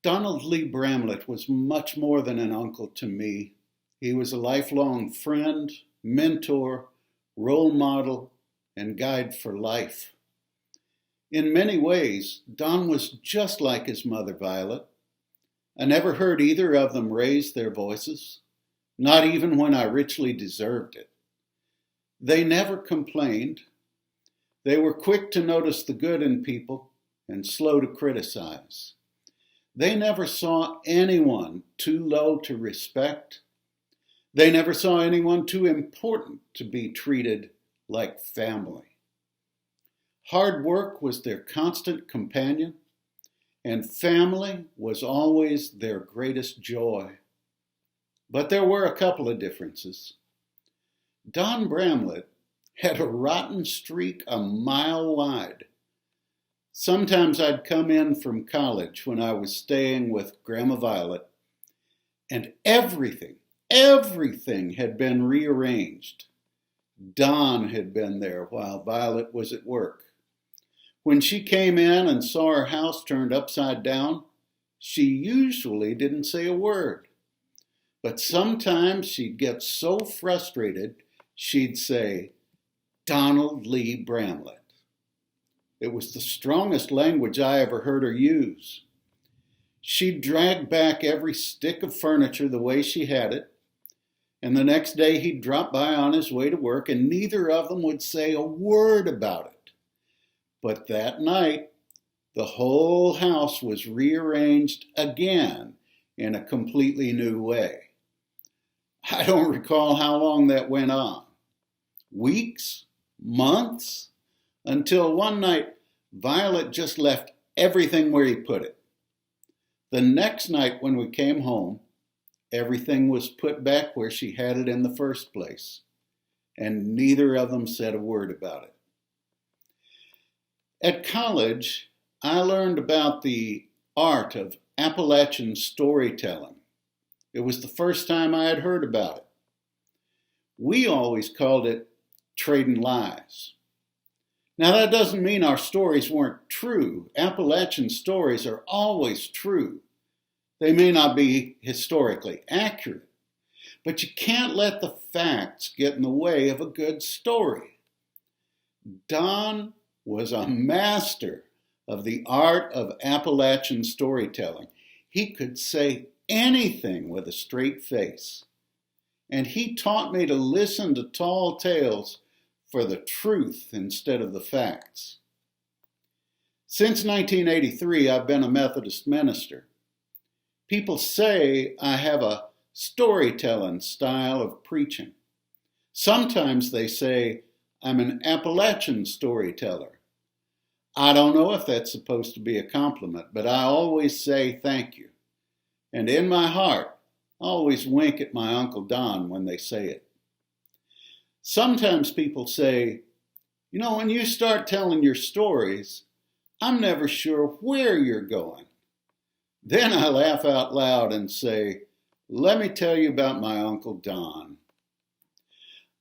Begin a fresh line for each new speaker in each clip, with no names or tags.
Donald Lee Bramlet was much more than an uncle to me. He was a lifelong friend, mentor, role model, and guide for life. In many ways, Don was just like his mother, Violet. I never heard either of them raise their voices, not even when I richly deserved it. They never complained. They were quick to notice the good in people and slow to criticize. They never saw anyone too low to respect. They never saw anyone too important to be treated like family. Hard work was their constant companion, and family was always their greatest joy. But there were a couple of differences. Don Bramlet had a rotten streak a mile wide. Sometimes I'd come in from college when I was staying with Grandma Violet, and everything had been rearranged. Don had been there while Violet was at work. When she came in and saw her house turned upside down, she usually didn't say a word. But sometimes she'd get so frustrated, she'd say, "Donald Lee Bramlet." It was the strongest language I ever heard her use. She'd drag back every stick of furniture the way she had it, and the next day he'd drop by on his way to work, and neither of them would say a word about it. But that night, the whole house was rearranged again in a completely new way. I don't recall how long that went on. Weeks? Months? Until one night, Violet just left everything where he put it. The next night when we came home, everything was put back where she had it in the first place, and neither of them said a word about it. At college, I learned about the art of Appalachian storytelling. It was the first time I had heard about it. We always called it trading lies. Now, that doesn't mean our stories weren't true. Appalachian stories are always true. They may not be historically accurate, but you can't let the facts get in the way of a good story. Don was a master of the art of Appalachian storytelling. He could say anything with a straight face. And he taught me to listen to tall tales for the truth instead of the facts. Since 1983, I've been a Methodist minister. People say I have a storytelling style of preaching. Sometimes they say I'm an Appalachian storyteller. I don't know if that's supposed to be a compliment, but I always say thank you. And in my heart, I always wink at my Uncle Don when they say it. Sometimes people say, when you start telling your stories, I'm never sure where you're going. Then I laugh out loud and say, let me tell you about my Uncle Don.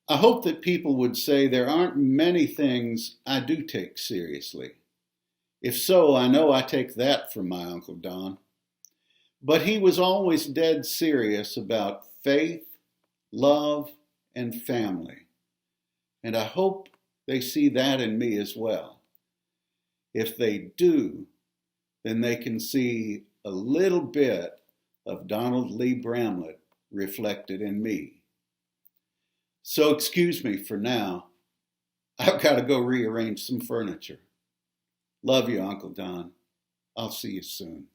I hope that people would say there aren't many things I do take seriously. If so, I know I take that from my Uncle Don. But he was always dead serious about faith, love, and family. And I hope they see that in me as well. If they do, then they can see a little bit of Donald Lee Bramlet reflected in me. So excuse me for now. I've got to go rearrange some furniture. Love you, Uncle Don. I'll see you soon.